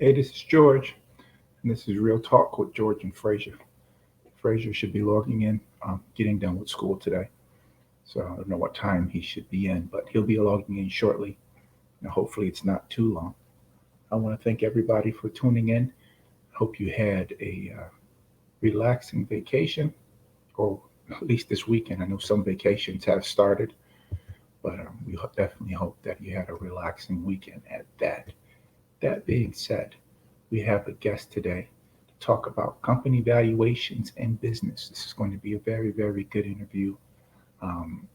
Hey, this is George, and this is Real Talk with George and Frazier. Frazier should be logging in, getting done with school today. So I don't know what time he should be in, but he'll be logging in shortly. And hopefully, it's not too long. I want to thank everybody for tuning in. Hope you had a relaxing vacation, or at least this weekend. I know some vacations have started, but we definitely hope that you had a relaxing weekend at that. That being said, we have a guest today to talk about company valuations and business. This is going to be a very, very good interview. Um,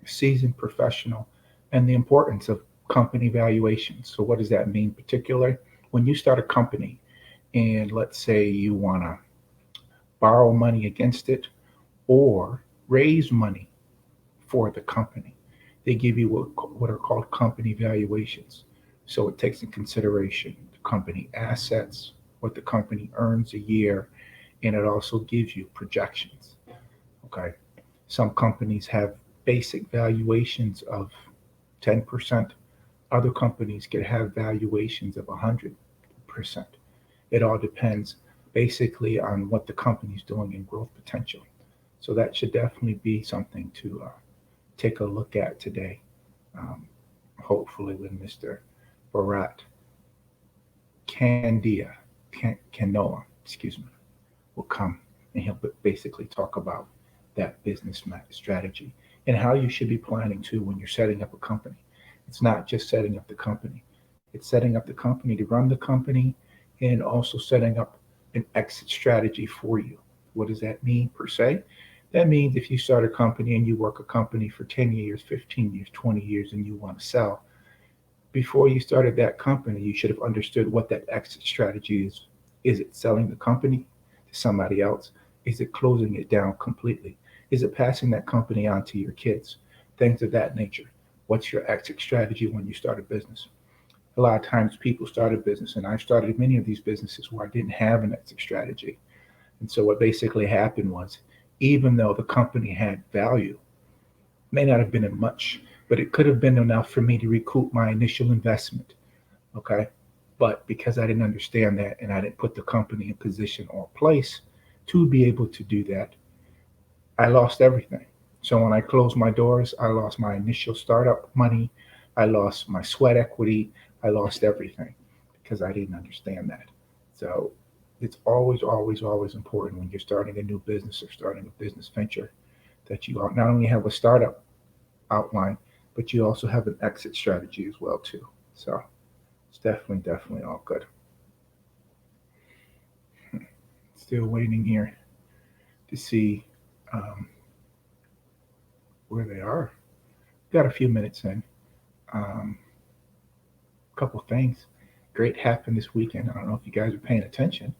Seasoned professional and the importance of company valuations. So, what does that mean, particularly when you start a company and let's say you want to borrow money against it or raise money for the company? They give you what are called company valuations. So it takes in consideration the company assets, what the company earns a year, and it also gives you projections. Okay. Some companies have basic valuations of 10%. Other companies can have valuations of 100%. It all depends basically on what the company's doing in growth potential. So that should definitely be something to take a look at today. Um, Hopefully, with Mr. Bharat Kandia, Kanoa, excuse me, will come and he'll basically talk about that business strategy and how you should be planning too when you're setting up a company. It's not just setting up the company, it's setting up the company to run the company and also setting up an exit strategy for you. What does that mean per se? That means if you start a company and you work a company for 10 years, 15 years, 20 years, and you want to sell, before you started that company, you should have understood what that exit strategy is. Is it selling the company to somebody else? Is it closing it down completely? Is it passing that company on to your kids? Things of that nature. What's your exit strategy when you start a business? A lot of times people start a business, and I started many of these businesses where I didn't have an exit strategy. And so what basically happened was, even though the company had value, may not have been in much, but it could have been enough for me to recoup my initial investment. Okay. But because I didn't understand that and I didn't put the company in position or place to be able to do that, I lost everything. So when I closed my doors, I lost my initial startup money, I lost my sweat equity, I lost everything because I didn't understand that. So it's always, always, always important when you're starting a new business or starting a business venture that you not only have a startup outline, but you also have an exit strategy as well too. So it's definitely, definitely all good. Still waiting here to see um, where they are. Got a few minutes in. Um, Couple things great happened this weekend. I don't know if you guys are paying attention,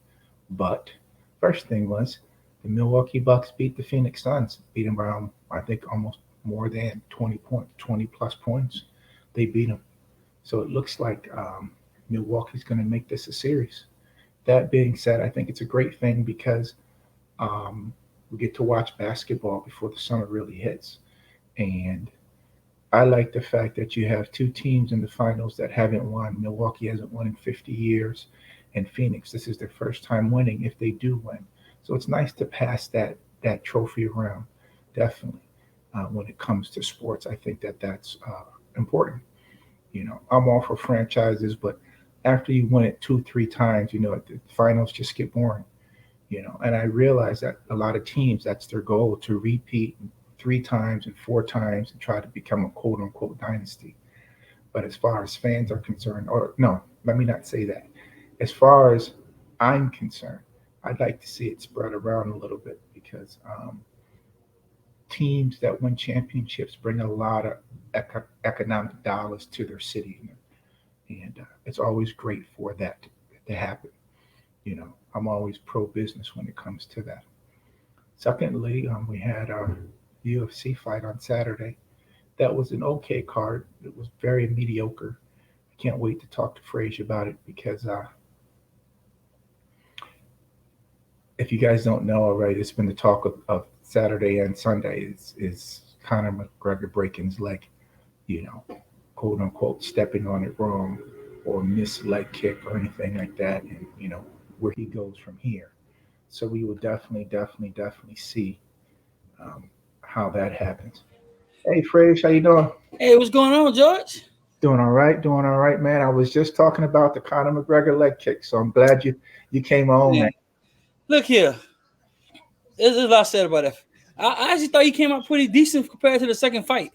but first thing was the Milwaukee Bucks beat the Phoenix Suns, beat them around I think almost more than 20 points, 20 plus points. They beat them, so it looks like Milwaukee's going to make this a series. That being said, I think it's a great thing because um, we get to watch basketball before the summer really hits, and I like the fact that you have two teams in the finals that haven't won. Milwaukee hasn't won in 50 years, and Phoenix, this is their first time winning if they do win. So it's nice to pass that trophy around. Definitely, when it comes to sports, I think that that's important. I'm all for franchises, but after you win it two, three times, the finals just get boring. And I realize that a lot of teams, that's their goal to repeat three times and four times and try to become a quote unquote dynasty. But as far as fans are concerned, or no, let me not say that. As far as I'm concerned, I'd like to see it spread around a little bit because teams that win championships bring a lot of economic dollars to their city, and it's always great for that to happen. I'm always pro business when it comes to that. Secondly, we had our UFC fight on Saturday. That was an okay card. It was very mediocre. I can't wait to talk to Frazier about it because if you guys don't know already, it's been the talk of Saturday and Sunday is Conor McGregor breaking his leg, you know, quote unquote stepping on it wrong or miss leg kick or anything like that, and where he goes from here. So we will definitely see um, how that happens. Hey, Frazier, how you doing? Hey, what's going on, George? Doing all right, man. I was just talking about the Conor McGregor leg kick, so I'm glad you came on, Yeah. man. Look here. There's a lot said about it. I actually thought he came out pretty decent compared to the second fight.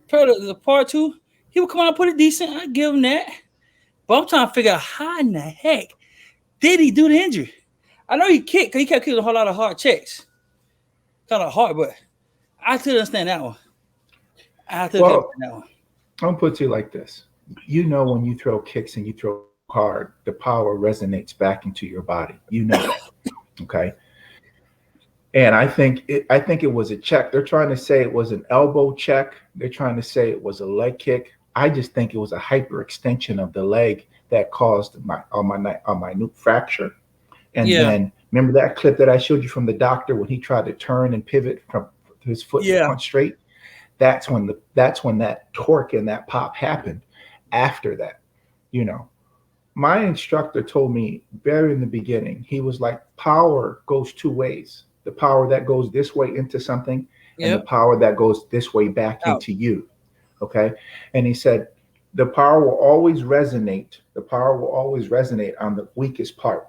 Compared to the part two, he would come out pretty decent. I give him that. But I'm trying to figure out how in the heck did he do the injury? I know he kicked because he kept kicking a whole lot of hard checks. Kind of hard, but I still understand that one. I still can't Well, understand that one. I'll put it to you like this. When you throw kicks and you throw hard, the power resonates back into your body. You know that, okay? And I think it was a check. They're trying to say it was an elbow check. They're trying to say it was a leg kick. I just think it was a hyperextension of the leg that caused my new fracture. And Yeah, then remember that clip that I showed you from the doctor when he tried to turn and pivot from his foot to yeah, punch straight. That's when that torque and that pop happened. After that, you know, my instructor told me very in the beginning, he was like, power goes two ways: the power that goes this way into something and the yep. power that goes this way back Out. into you. Okay. And he said, the power will always resonate on the weakest part.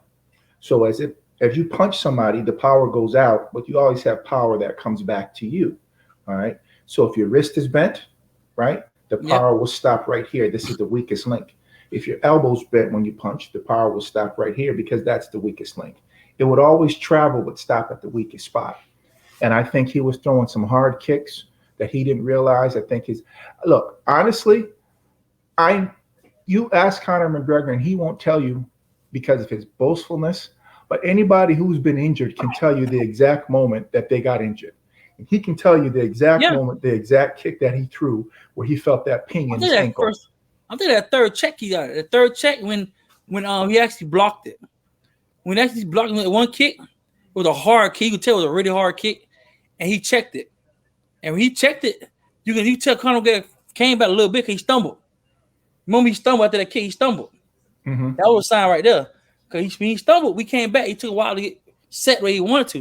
So if you punch somebody, the power goes out, but you always have power that comes back to you. All right. So if your wrist is bent, right, the Yep. power will stop right here. This is the weakest link. If your elbow's bent when you punch, the power will stop right here because that's the weakest link. It would always travel but stop at the weakest spot. And I think he was throwing some hard kicks that he didn't realize. I think his look, honestly, I you ask Conor McGregor and he won't tell you because of his boastfulness, but anybody who's been injured can tell you the exact moment that they got injured. And he can tell you the exact Yeah. moment, the exact kick that he threw where he felt that ping I in think his that ankle. first. I think that third check he got. The third check when he actually blocked it. When he actually blocked it with one kick, it was a hard kick. You could tell it was a really hard kick, and he checked it. And when he checked it, you tell Conor came back a little bit because he stumbled. Remember he stumbled after that kick. He stumbled. Hmm. That was a sign right there. Because when he stumbled, we came back. He took a while to get set where he wanted to.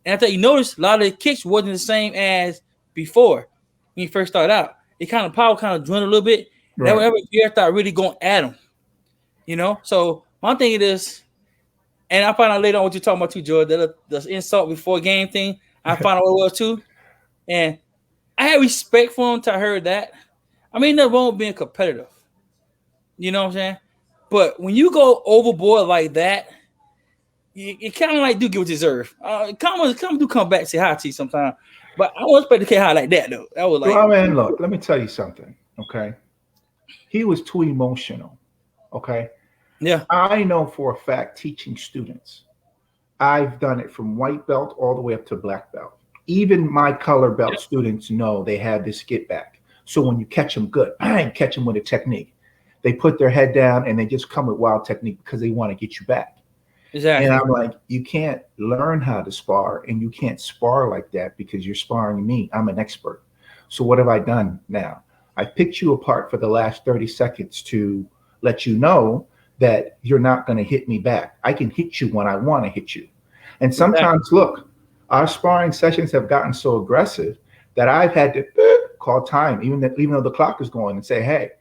And after you noticed, a lot of the kicks wasn't the same as before when he first started out. It kind of power kind of dwindled a little bit. And then Right. whenever you start really going at him, So my thing is, and I found out later on what you're talking about too, George, that the insult before game thing. I found out what it was too. And I had respect for him until I heard that. I mean, nothing wrong with being competitive. You know what I'm saying? But when you go overboard like that, you kind of like do get what you deserve. Come back and say hi to you sometime. But I wasn't expecting to get high like that though. That was like, Well, man, look, let me tell you something. Okay. He was too emotional. Okay. yeah, I know for a fact teaching students, I've done it from white belt all the way up to black belt. Even my color belt yeah, students know they have this get back. So when you catch them good, bang, catch them with a technique. They put their head down and they just come with wild technique because they want to get you back. And exactly. I'm like, you can't learn how to spar and you can't spar like that because you're sparring me. I'm an expert. So what have I done now? I picked you apart for the last 30 seconds to let you know that you're not going to hit me back. I can hit you when I want to hit you. And Exactly. sometimes, look, our sparring sessions have gotten so aggressive that I've had to call time, even though the clock is going, and say, hey,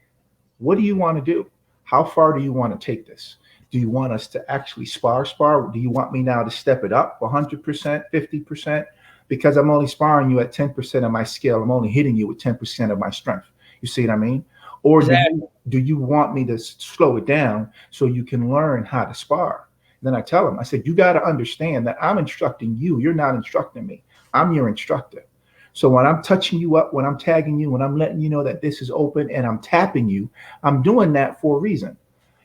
what do you want to do? How far do you want to take this? Do you want us to actually spar? Do you want me now to step it up 100%, 50%? Because I'm only sparring you at 10% of my skill. I'm only hitting you with 10% of my strength. You see what I mean? Or do Exactly. you want me to slow it down so you can learn how to spar? Then I tell him, I said, you got to understand that I'm instructing you. You're not instructing me. I'm your instructor. So when I'm touching you up, when I'm tagging you, when I'm letting you know that this is open and I'm tapping you, I'm doing that for a reason.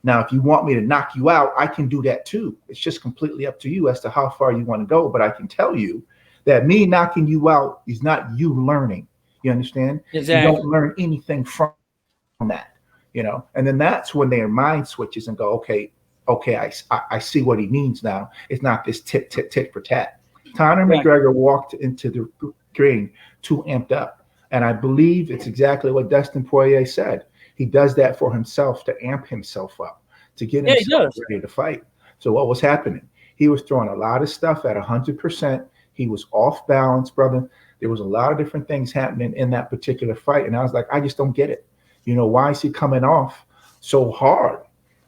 Now, if you want me to knock you out, I can do that too. It's just completely up to you as to how far you want to go. But I can tell you that me knocking you out is not you learning. You understand? You don't Exactly. learn anything from that. And then that's when their mind switches and go, okay, I see what he means now. It's not this tit for tat. Conor Exactly. McGregor walked into the ring too amped up. And I believe it's exactly what Dustin Poirier said. He does that for himself to amp himself up, to get Yeah, he himself does. ready to fight. So what was happening? He was throwing a lot of stuff at 100%. He was off balance, brother. There was a lot of different things happening in that particular fight, and I was like, I just don't get it. Why is he coming off so hard?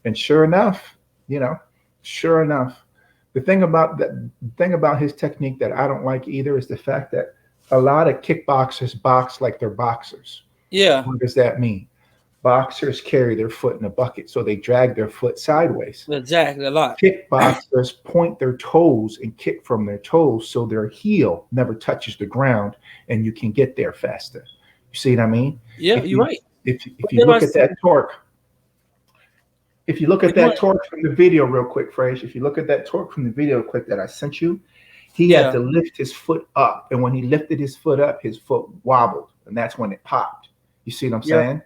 And sure enough, the thing about his technique that I don't like either is the fact that a lot of kickboxers box like they're boxers. Yeah, What does that mean? Boxers carry their foot in a bucket, so they drag their foot sideways. exactly. A lot. Kickboxers point their toes and kick from their toes, so their heel never touches the ground, and you can get there faster. You see what I mean? Yeah, If you're you right. if you look at that torque, if you look at But you that want, torque from the video real quick, Frazier, if you look at that torque from the video quick that I sent you, he had yeah, to lift his foot up. And when he lifted his foot up, his foot wobbled. And that's when it popped. You see what I'm yeah, saying?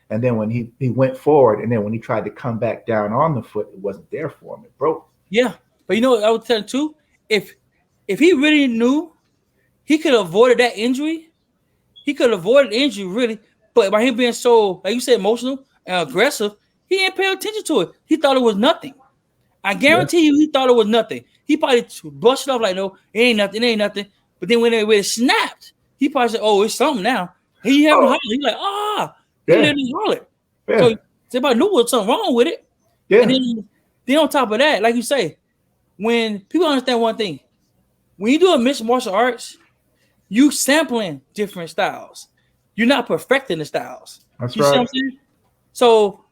And then when he went forward, and then when he tried to come back down on the foot, it wasn't there for him. It broke. yeah. But you know what I would tell you too? If he really knew he could have avoided that injury, he could have avoided the injury really. But by him being so, like you said, emotional and aggressive, he didn't pay attention to it. He thought it was nothing. I Yeah. guarantee you, he thought it was nothing. He probably brushed it off like, no, it ain't nothing, it ain't nothing. But then when it snapped, he probably said, oh, it's something now. He having Oh, hollered. He's like, he yeah. literally hollered. Yeah. So everybody knew there was something wrong with it. And Yeah. then on top of that, like you say, when people understand one thing, when you do a mixed martial arts, you sampling different styles. You're not perfecting the styles. That's You see what right. I'm saying? So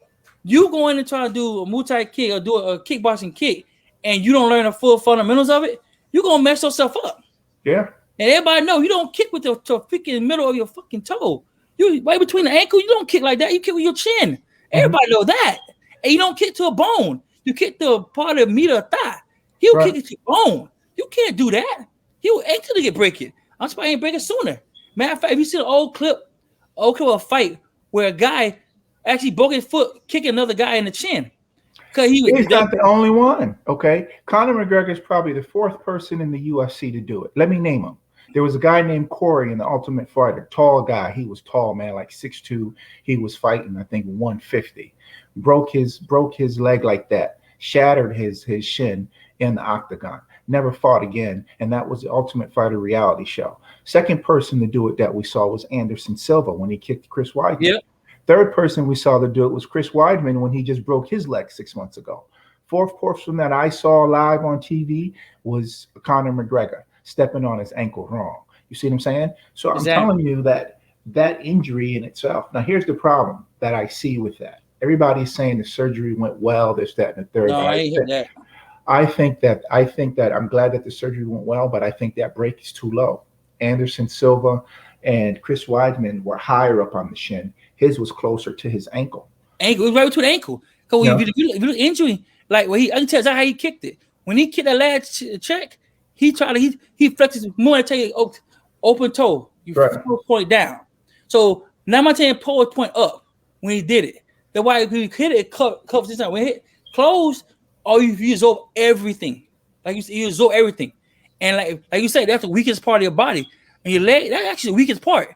you go in and try to do a multi kick or do a kickboxing kick, and you don't learn the full fundamentals of it, you're gonna mess yourself up. Yeah. And everybody know you don't kick with the freaking middle of your fucking toe. You right between the ankle, you don't kick like that. You kick with your chin. Mhm. Everybody know that. And you don't kick to a bone. You kick to a part of the meat or thigh. He'll Right. kick it to your bone. You can't do that. He'll actually get break it. I'm surprised he ain't break it sooner. Matter of fact, if you see an old clip of a fight where a guy actually broke his foot kicking another guy in the chin. Cause he He's was not the only one. Okay. Conor McGregor is probably the fourth person in the UFC to do it. Let me name him. There was a guy named Corey in the Ultimate Fighter, tall guy. He was tall, man, like 6'2". He was fighting, I think, 150. Broke his leg like that, shattered his shin in the octagon. Never fought again. And that was the Ultimate Fighter reality show. Second person to do it that we saw was Anderson Silva when he kicked Chris Weidman. yeah, Third person we saw to do it was Chris Weidman when he just broke his leg 6 months ago. Fourth person that I saw live on TV was Conor McGregor stepping on his ankle wrong. You see what I'm saying? So I'm exactly. telling you that injury in itself. Now, here's the problem that I see with that. Everybody's saying the surgery went well, this, that, and the third. No, I ain't hear that. I think that I'm glad that the surgery went well, but I think that break is too low. Anderson Silva and Chris Weidman were higher up on the shin. His was closer to his ankle. Ankle, it was right between the ankle. Because Yeah. if you look injury, like when I can tell you how he kicked it. When he kicked that last check, he tried to he flexed his more to take open toe. You Right. point down. So now I'm saying pull his point up when he did it. That's why he hit it covers this time. When it hit closed, you absorb everything. Like you absorb everything. And like you said, that's the weakest part of your body. And your leg, that's actually the weakest part.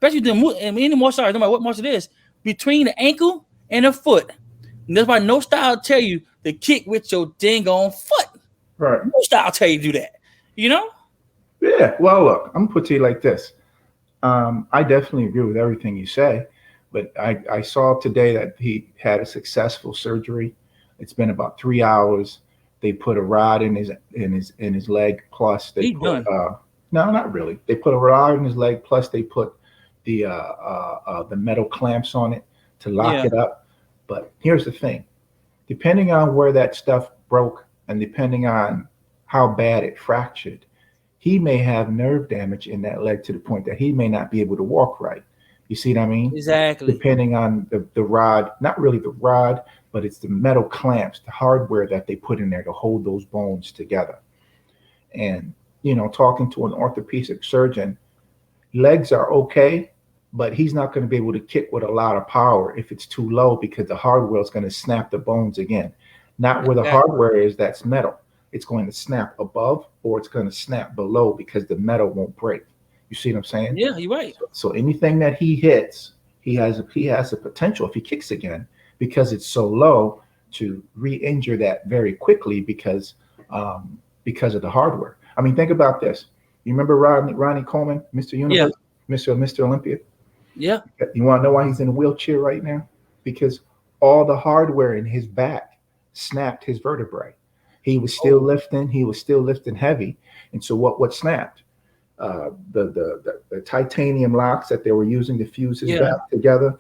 Especially any martial art, no matter what martial it is, between the ankle and the foot. And that's why no style tell you to kick with your dang on foot. Right. No style tell you to do that. You know? Yeah. Well, look, I'm gonna put to you like this. I definitely agree with everything you say, but I saw today that he had a successful surgery. It's been about 3 hours. They put a rod in his leg. Plus, they He put done. no, not really. They put a rod in his leg. Plus, they put the metal clamps on it to lock it up. But here's the thing: depending on where that stuff broke, and depending on how bad it fractured, he may have nerve damage in that leg to the point that he may not be able to walk right. You see what I mean? Exactly. Depending on the rod, not really the rod, but it's the metal clamps, the hardware that they put in there to hold those bones together. And, talking to an orthopedic surgeon, legs are okay, but he's not going to be able to kick with a lot of power if it's too low because the hardware is going to snap the bones again. Not where the hardware is, that's metal. It's going to snap above or it's going to snap below because the metal won't break. You see what I'm saying? Yeah, you're right. So anything that he hits he has a potential if he kicks again because it's so low to re-injure that very quickly um, because of the hardware. I mean, think about this. You remember Ronnie Coleman, Mr. Yeah, Universe, Mr. Olympia? yeah. You want to know why he's in a wheelchair right now? Because all the hardware in his back snapped his vertebrae. He was still Oh, lifting. He was still lifting heavy, and so what snapped? The titanium locks that they were using to fuse his yeah. back together,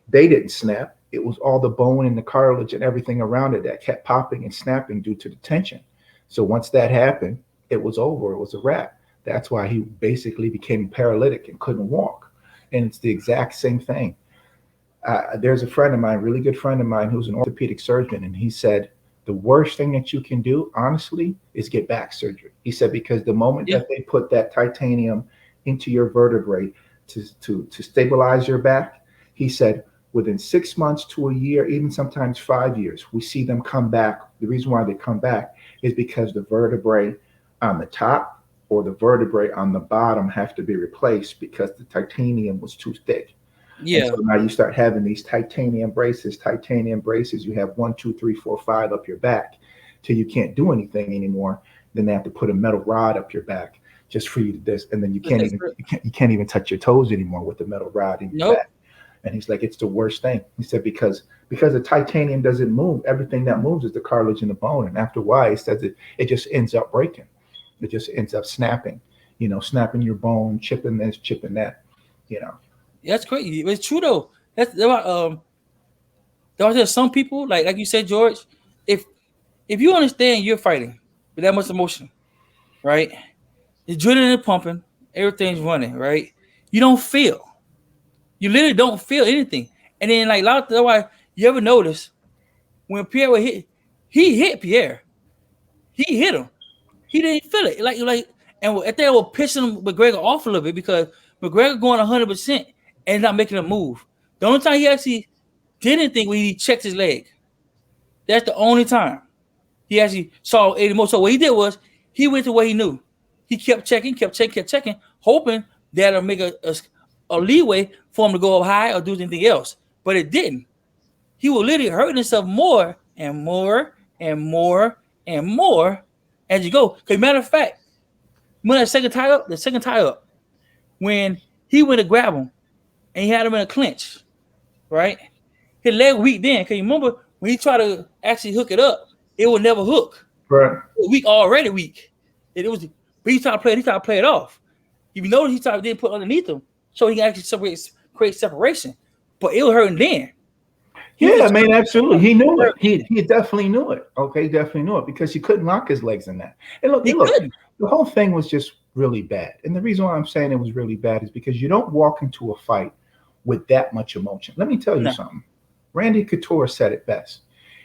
they didn't snap. It was all the bone and the cartilage and everything around it that kept popping and snapping due to the tension. So once that happened, it was over. It was a wrap. That's why he basically became paralytic and couldn't walk. And it's the exact same thing. There's a friend of mine, really good friend of mine, who's an orthopedic surgeon, and he said the worst thing that you can do, honestly, is get back surgery. He said because the moment Yeah, that they put that titanium into your vertebrae to stabilize your back, he said within 6 months to a year, even sometimes 5 years, we see them come back. The reason why they come back is because the vertebrae on the top or the vertebrae on the bottom have to be replaced because the titanium was too thick. And so yeah. now you start having these titanium braces. Titanium braces, you have one, two, three, four, five up your back till you can't do anything anymore. Then they have to put a metal rod up your back just for you to this, and then you can't That's even great. you can't even touch your toes anymore with the metal rod in your Nope. back. And he's like, it's the worst thing. He said because the titanium doesn't move, everything that moves is the cartilage and the bone. And after a while, he says it just ends up breaking. It just ends up snapping. Snapping your bone, chipping this, chipping that. You know. That's crazy. It's true though. There are just some people like you said, George. If if you understand you're fighting with that much emotion, right? The adrenaline pumping, everything's running, right? You don't feel. You literally don't feel anything. And then like that's why you ever notice when Pierre would hit, he hit Pierre. He hit him. He didn't feel it. And I think they were pissing McGregor off a little bit because McGregor going 100% and not making a move. The only time he actually did anything when he checked his leg. That's the only time he actually saw any more. So what he did was he went to what he knew. He kept checking, hoping that'll make a leeway for him to go up high or do anything else. But it didn't. He was literally hurting himself more and more and more and more as you go. Because matter of fact, when the second tie up, when he went to grab him and he had him in a clinch, right? His leg weak then. Cause you remember when he tried to actually hook it up, it would never hook. Right. It was weak already weak. It was, but he tried to play it off. If you notice, he tried to then put underneath him so he can actually create separation. But it was hurting then. He Yeah, I was mean, absolutely. He knew it. He definitely knew it. Okay, definitely knew it because he couldn't lock his legs in that. he And look, couldn't. the whole thing was just really bad. And the reason why I'm saying it was really bad is because you don't walk into a fight with that much emotion. Let me tell you No, something. Randy Couture said it best.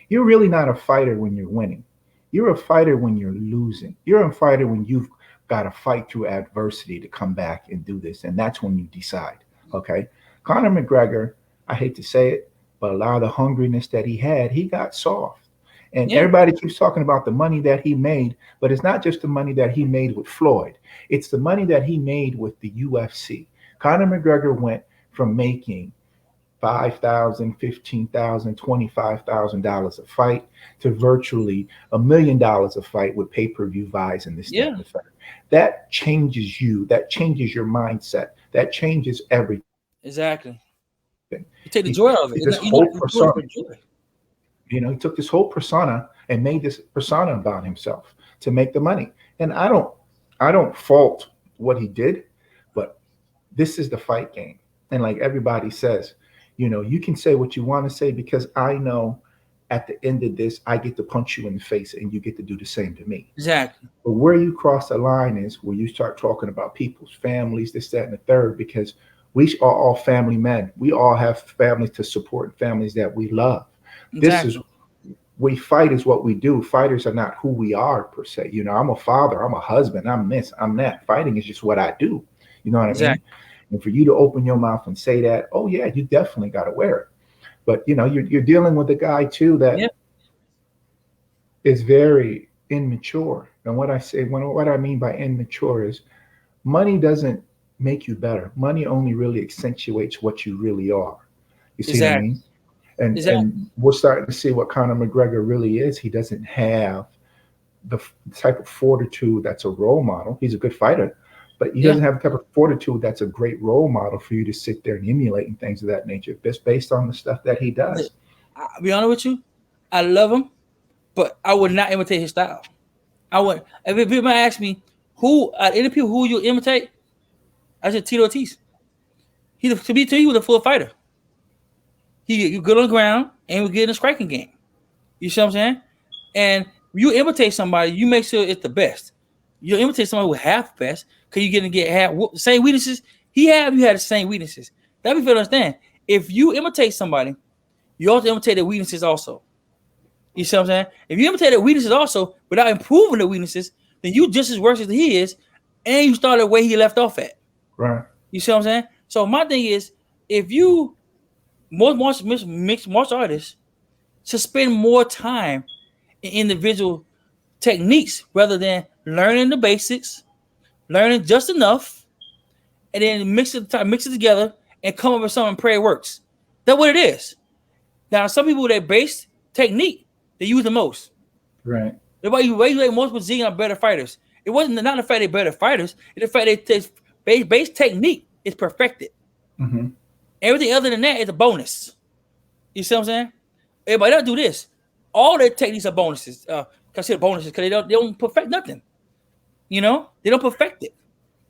You're really not a fighter when you're winning. You're a fighter when you're losing. You're a fighter when you've got to fight through adversity to come back and do this. And that's when you decide. Okay. Conor McGregor, I hate to say it, but a lot of the hungriness that he got soft. And yeah, everybody keeps talking about the money that he made, but it's not just the money that he made with Floyd. It's the money that he made with the UFC. Conor McGregor went from making 5,000, 15,000, $25,000 a fight to virtually $1 million a fight with pay-per-view buys and this, that, yeah, and the third. That changes you. That changes your mindset. That changes everything. exactly. You take the He joy out of it. took this You're not whole even doing it persona. for joy. He took this whole persona and made this persona about himself to make the money. And I don't fault what he did, but this is the fight game. And like everybody says, you can say what you want to say because I know at the end of this, I get to punch you in the face and you get to do the same to me. Exactly. But where you cross the line is where you start talking about people's families, this, that, and the third, because we are all family men. We all have families to support, families that we love. This is Exactly. we fight is what we do. Fighters are not who we are per se. I'm a father, I'm a husband, I'm this, I'm that. Fighting is just what I do. You know what I mean? Exactly. And for you to open your mouth and say that, oh yeah, you definitely got to wear it. But you're dealing with a guy too Yeah. that is very immature. And what I mean by immature is money doesn't make you better. Money only really accentuates what you really are. You see what I Exactly. mean? And Exactly. we're starting to see what Conor McGregor really is. He doesn't have the type of fortitude that's a role model. He's a good fighter, but he Yeah. doesn't have the type of fortitude that's a great role model for you to sit there and emulate and things of that nature, just based on the stuff that he does. I'll be honest with you. I love him, but I would not imitate his style. I would. If people ask me who any people who you imitate, I said Tito Ortiz. To me, he was a full fighter. He good on the ground and was good in the striking game. You see what I'm saying? And you imitate somebody, you make sure it's the best. You imitate somebody who half best because you're gonna get half same weaknesses. You had the same weaknesses. That be fair to understand. If you imitate somebody, you also imitate their weaknesses also. You see what I'm saying? If you imitate their weaknesses also without improving the weaknesses, then you just as worse as he is, and you started where he left off at. Right. You see what I'm saying? So my thing is, if you mixed martial artists should spend more time in individual techniques rather than learning the basics, learning just enough, and then mix it together and come up with something and pray it works. That's what it is. Now, some people that base technique they use the most. Right. The way you like most Brazilian are better fighters. It wasn't not the fact they're better fighters. It's the fact they base technique is perfected. Mm-hmm. Everything other than that is a bonus. You see what I'm saying? Everybody don't do this. All their techniques are bonuses. Consider bonuses because they don't perfect nothing. They don't perfect it.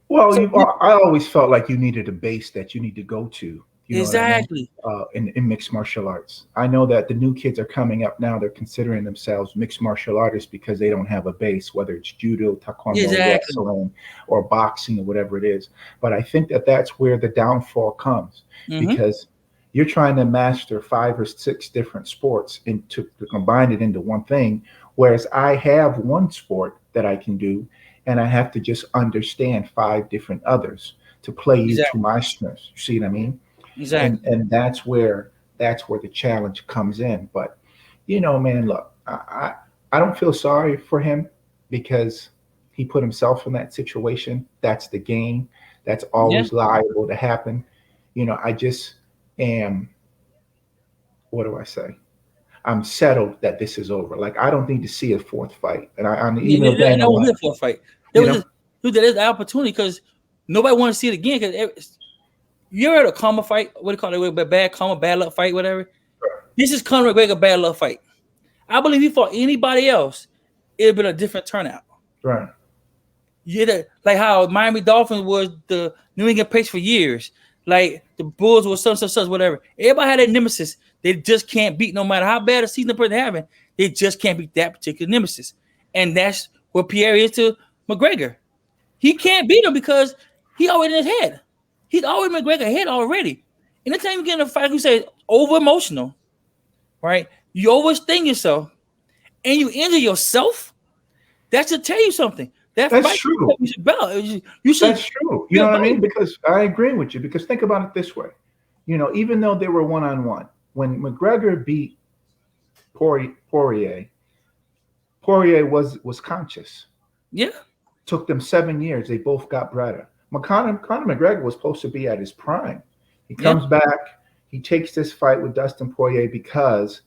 Well, So I always felt like you needed a base that you need to go to. You know what I mean? exactly, In mixed martial arts, I know that the new kids are coming up now. They're considering themselves mixed martial artists because they don't have a base, whether it's judo, taekwondo, exactly. wrestling, or boxing, or whatever it is. But I think that that's where the downfall comes Mm-hmm. because you're trying to master 5 or 6 different sports and to combine it into one thing, whereas I have one sport that I can do, and I have to just understand 5 different others to play you to Exactly. my strengths. You see what I mean? and Exactly. and that's where the challenge comes in. But man, look, I don't feel sorry for him because he put himself in that situation. That's the game. That's Yeah. always liable to happen. I just am, what do I say, I'm settled that this is over. Like, I don't need to see a fourth fight, and even though That Dana was White, it for a fight. There you was know just there is the opportunity because nobody want to see it again. Because you ever had a karma fight? What do you call it? Bad karma, bad luck fight, whatever. This is Conor McGregor bad luck fight. I believe he fought anybody else, it'd been a different turnout. right, Yeah, like how Miami Dolphins was the New England Patriots for years. Like the Bulls was such, whatever. Everybody had a nemesis. They just can't beat no matter how bad a season the person having. They just can't beat that particular nemesis. And that's what Pierre is to McGregor. He can't beat him because he already in his head. He's already McGregor head already. Anytime you get in a fight, you say over emotional, right? You oversting yourself and you injure yourself. That should tell you something. That that's fight true. you should battle. You should That's true. You feel know what I better. mean? Because I agree with you. Because think about it this way. Even though they were one on one, when McGregor beat Poirier, Poirier was conscious. Yeah, Took them 7 years. They both got better. Conor McGregor was supposed to be at his prime. He yeah, comes back. He takes this fight with Dustin Poirier because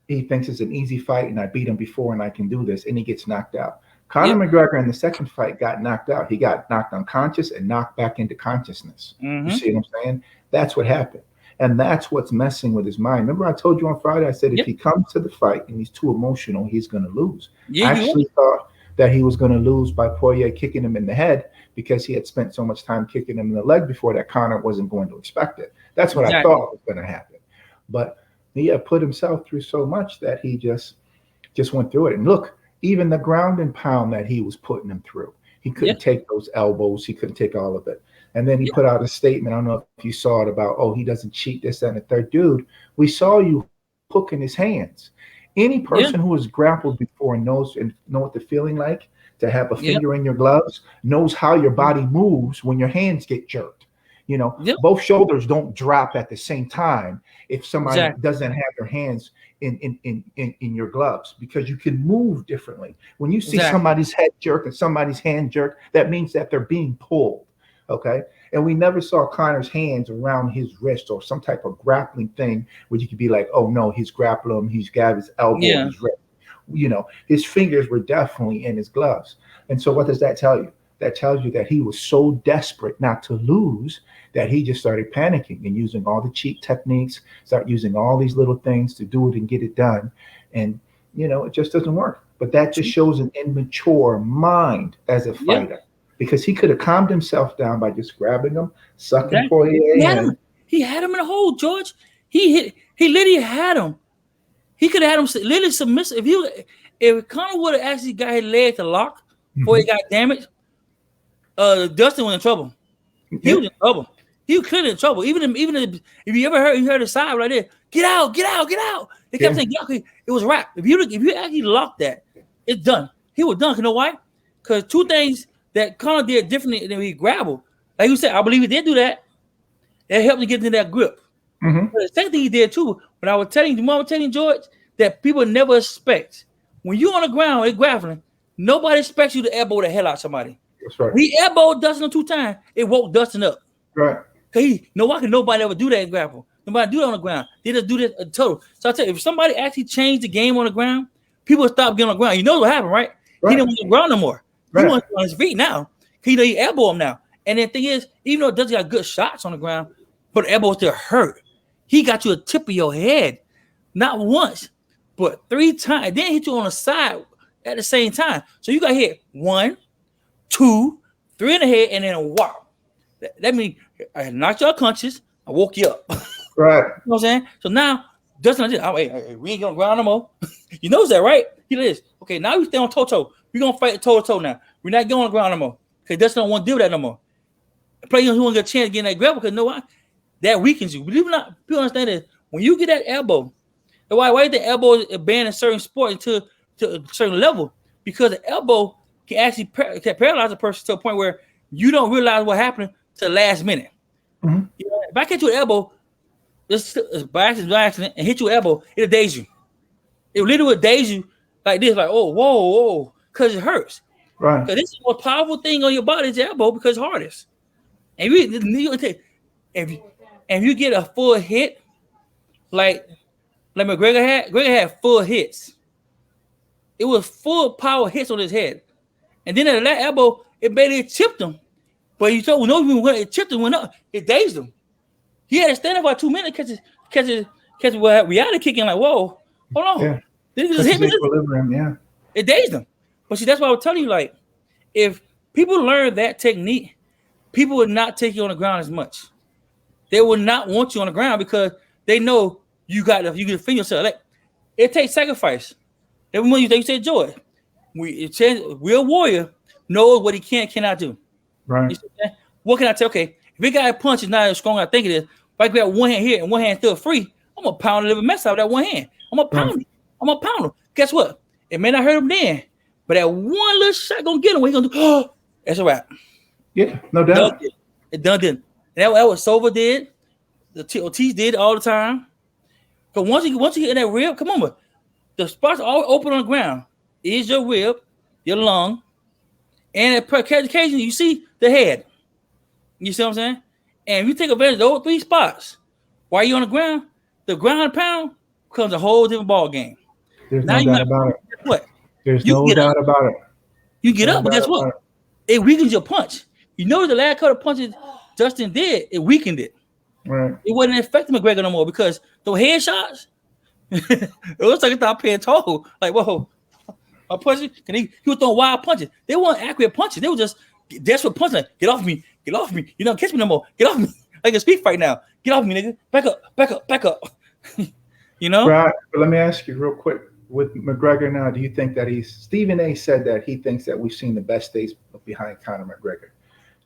he thinks it's an easy fight and I beat him before and I can do this, and he gets knocked out. Conor yep. McGregor in the second fight got knocked out. He got knocked unconscious and knocked back into consciousness. You Mm-hmm. see what I'm saying? That's what happened. And that's what's messing with his mind. Remember, I told you on Friday, I said if Yep. he comes to the fight and he's too emotional, he's going to lose. Yeah, I you actually thought that he was going to lose by Poirier kicking him in the head because he had spent so much time kicking him in the leg before that Conor wasn't going to expect it. That's what I exactly. thought was going to happen. But he had put himself through so much that he just went through it. And look, even the ground and pound that he was putting him through, he Yeah, couldn't take those elbows. He couldn't take all of it. And then he yeah, put out a statement. I don't know if you saw it about, oh, he doesn't cheat, this, that, and the third. Dude, we saw you hooking his hands. Any yeah, person who has grappled before and know what the feeling like to have a yeah, finger in your gloves knows how your body moves when your hands get jerked. yeah. Both shoulders don't drop at the same time if somebody Exactly. doesn't have their hands in your gloves, because you can move differently. When you see Exactly. somebody's head jerk and somebody's hand jerk, that means that they're being pulled. Okay. And we never saw Connor's hands around his wrist or some type of grappling thing where you could be like, oh no, he's grappling him, he's got his elbow on Yeah. his wrist. His fingers were definitely in his gloves. And so what does that tell you? That tells you that he was so desperate not to lose that he just started panicking and using all the cheat techniques, start using all these little things to do it and get it done. And, it just doesn't work. But that just shows an immature mind as a Yeah. fighter because he could have calmed himself down by just grabbing him, sucking Exactly. Poirier He had in. him. He had him in the hole, George. He literally had him. He could have had him literally submissive. If Conor would have actually got his leg to lock before he got damaged, Dustin was in trouble. He was in trouble. He was clearly in trouble. Even if you ever heard the side right there, get out. They kept saying, get out. It was a wrap. If you actually locked that, it's done. He was done. You know why? Because two things that Conor did differently than he grappled. Like you said, I believe he did do that. That helped him get into that grip. Mm-hmm. But the second thing he did too, when I was telling George that people never expect when you're on the ground and grappling, nobody expects you to elbow the hell out of somebody. That's right. He elbowed Dustin 2 times. It woke Dustin up. Right. Cause nobody ever do that in grapple. Nobody do that on the ground. They just do this total. So I tell you, if somebody actually changed the game on the ground, people would stop getting on the ground. You know what happened, right? He didn't want to ground no more. He wants to on his feet now. He elbow him now. And the thing is, even though Dustin got good shots on the ground, but the elbow still hurt. He got you a tip of your head, not once, but 3 times. Then hit you on the side at the same time. So you got hit 1, 2, 3 in the head, and then a wow. That means I knocked you out conscious. I woke you up. Right. You know what I'm saying? So now Dustin, hey, we ain't gonna ground no more. You knows that, right? He is. Okay, now we stay on toe-toe. We're gonna fight toe-to-toe now. We're not going on the ground no more. Because Dustin don't want to do that no more. Players who want to get a chance to get in that grapple because you know what? That weakens you. Believe it or not, people understand that when you get that elbow, why the elbow is banned in certain sports to a certain level? Because the elbow can actually paralyze a person to a point where you don't realize what happened to the last minute. Mm-hmm. If I catch you an elbow, just by accident, and hit you elbow, it'll daze you. It literally will daze you like this, like, oh, whoa, because it hurts. Right. Because this is the most powerful thing on your body is your elbow because it's hardest. And if you get a full hit, like McGregor had full hits. It was full power hits on his head. And then at that elbow, it barely chipped him. But you told when it chipped him, went up, it dazed him. He had to stand up for 2 minutes, catch his reality kicking like, whoa, hold on. Yeah. Did he just hit me? Yeah. It dazed him. But see, that's why I was telling you, like, if people learn that technique, people would not take you on the ground as much. They would not want you on the ground because they know you can defend yourself. Like, it takes sacrifice. Everyone you say joy. Real warrior knows what he cannot do. Right. What can I tell? Okay, if a guy punch is not as strong as I think it is, if I grab one hand here and one hand still free, I'm gonna pound a little mess out of that one hand. I'm gonna pound it. I'm gonna pound him. Guess what? It may not hurt him then, but that one little shot gonna get him. What he gonna do? Oh, that's a wrap. Yeah, no doubt. It done did. That what Silva did. The Ortiz did all the time. Because once you get in that rib, come on, but the spots all open on the ground. Is your rib, your lung, and at occasion you see the head. You see what I'm saying? And if you take advantage of those 3 spots while you're on the ground and pound becomes a whole different ball game. There's no doubt about it. What? There's no doubt about it. You get up, but guess what? It weakens your punch. You know the last couple of punches Dustin did, it weakened it. Right. It wasn't affecting McGregor no more because those headshots, it looks like it's not paying toll. Like, whoa, my punches, he was throwing wild punches. They weren't accurate punches. They were just desperate punches. Like, get off me. You don't catch me no more. Get off me. Like a speed fight now. Get off me, nigga. Back up. You know? Right. But let me ask you real quick. With McGregor now, do you think that Stephen A. said that he thinks that we've seen the best days behind Conor McGregor?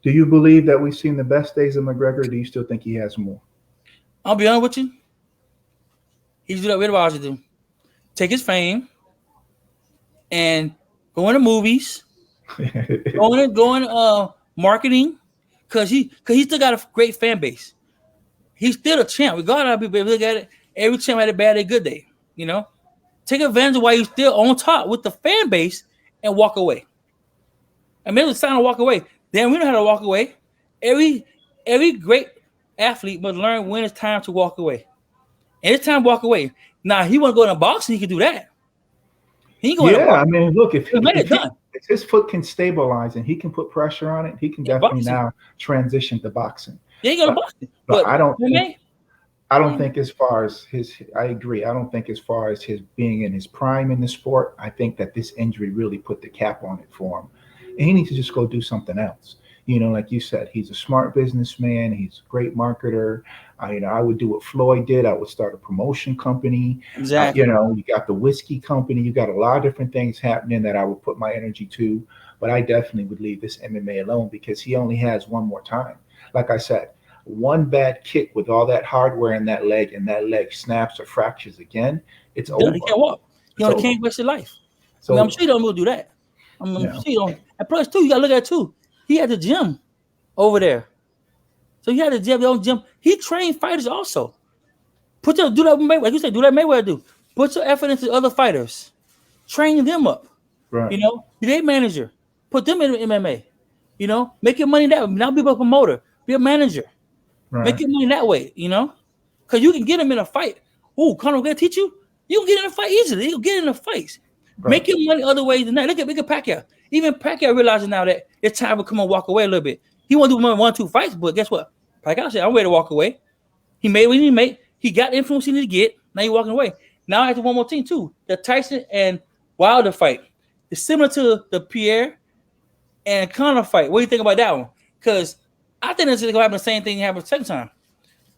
Do you believe that we've seen the best days of McGregor, or do you still think he has more? I'll be honest with you. He should do what I should do. Take his fame and go into movies, go in marketing, because he still got a great fan base. He's still a champ. Regardless of how people look at it, every champ had a bad day, good day. You know? Take advantage of why you're still on top with the fan base and walk away. I mean, it's time to walk away. Then we know how to walk away. Every great athlete must learn when it's time to walk away. And it's time to walk away. Now he want to go into boxing, he can do that. He ain't going to Yeah, I boxing. mean, look, He made it done. if his foot can stabilize and he can put pressure on it, he can Yeah, definitely boxing. now transition to boxing. He ain't going to But boxing. but But I don't think as far as his. I agree. I don't think as far as his being in his prime in the sport. I think that this injury really put the cap on it for him, and he needs to just go do something else. Like you said, he's a smart businessman. He's a great marketer. I would do what Floyd did. I would start a promotion company. exactly. You got the whiskey company. You got a lot of different things happening that I would put my energy to. But I definitely would leave this MMA alone because he only has one more time. Like I said, one bad kick with all that hardware in that leg, and that leg snaps or fractures again, it's Done. over. He can't walk. He It's only over. can't waste his life. I mean, I'm So, sure he don't do that. you I'm know, sure he don't. And plus, too, you got to look at it, too. He had the gym over there. So he had the gym. He trained fighters also. Do that Mayweather. Like you said, do that Mayweather do. Put your effort into other fighters. Train them up. right, Be their manager. Put them in MMA. Make your money that way. Not be a promoter. Be a manager. Make right, your money that way. Because you can get them in a fight. Ooh, Conor gonna teach you. You can get in a fight easily. You can get in a fight. right. Make your money other ways than that. Look at Pacquiao. Even Pacquiao realizes now that it's time to come and walk away a little bit. He want to do 1-2 fights, but guess what? Pacquiao said, "I'm ready to walk away." He made what he made. He got the influence he needed to get. Now he's walking away. Now I have one more thing too. The Tyson and Wilder fight is similar to the Pierre and Conor fight. What do you think about that one? Because I think it's going to happen the same thing happen the second time.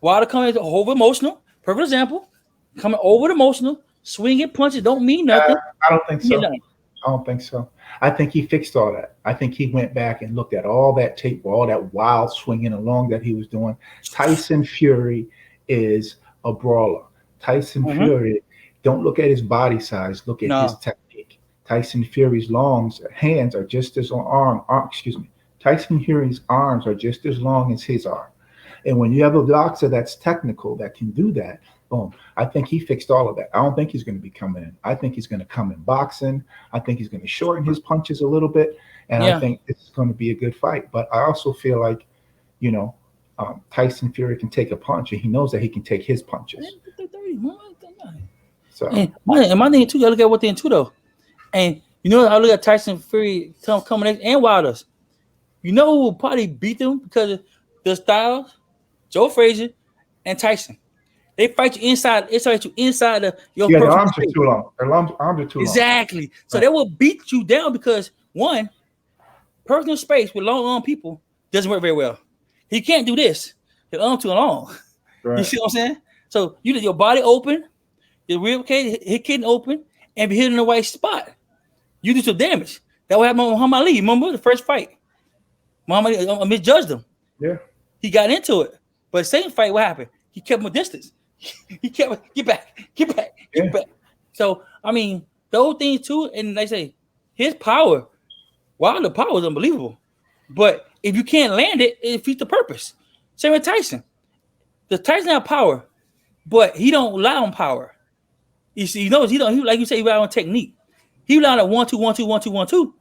Wilder coming over emotional. Perfect example. Coming over emotional. Swinging punches don't mean nothing. I don't think Mean so. nothing. I don't think so. I think he fixed all that. I think he went back and looked at all that tape, all that wild swinging along that he was doing. Tyson Fury is a brawler. Tyson Mhm. Fury, don't look at his body size, look at his No. technique. Tyson Fury's hands are just as long, excuse me. Tyson Fury's arms are just as long as his are. And when you have a boxer that's technical that can do that, boom. I think he fixed all of that. I don't think he's going to be coming in. I think he's going to come in boxing. I think he's going to shorten his punches a little bit. And I Yeah. think it's going to be a good fight. But I also feel like, you know, Tyson Fury can take a punch, and he knows that he can take his punches. So, And my thing too, you look at what thing too though. And I look at Tyson Fury coming in and Wilder's. You know who will probably beat them because of the styles? Joe Frazier and Tyson. They fight you inside. They fight you inside of your yeah, their personal arms are space. too long. Their arms are too long. Exactly. So Right. they will beat you down because one, personal space with long arm people doesn't work very well. He can't do this. His arm too long. Right. You see what I'm saying? So you your body open, your rib cage hit kidney open, and be hitting the right spot. You do some damage. That what happened with Muhammad Ali. Remember the first fight? Muhammad Ali misjudged him. Yeah. He got into it. But the same fight, what happened? He kept him a distance. He kept get back. So I mean, those things too, and they say his power, the power is unbelievable. But if you can't land it, it defeats the purpose. Same with Tyson. The Tyson have power, but he don't rely on power. You see, he knows he don't. He, like you say, he rely on technique. He rely on 1-2, 1-2, 1-2, 1-2,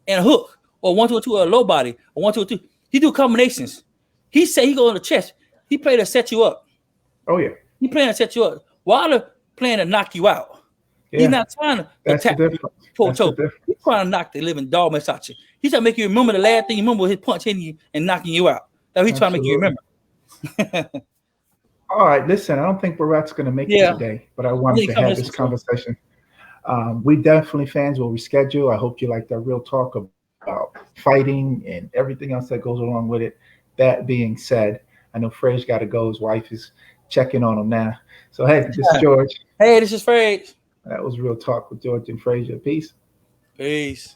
and a hook, or 1-2, 2, or a low body, or 1-2, 2. He do combinations. He say he go on the chest. He play to set you up. Oh yeah. He playing to set you up. Wilder playing to knock you out. Yeah. He's not trying to That's attack the difference. That's the difference. He's trying to knock the living dog mess out you. He's trying to make you remember the last thing you remember was his punch hitting you and knocking you out. That's what he's trying to make you remember. All right, listen, I don't think Bharat's going to make it today, but I wanted to have this conversation. We definitely, fans, will reschedule. I hope you liked our real talk about fighting and everything else that goes along with it. That being said, I know Frage got to go. His wife is checking on him now. So, hey, this is George. Hey, this is Frage. That was Real Talk with George and Frazier. Peace. Peace.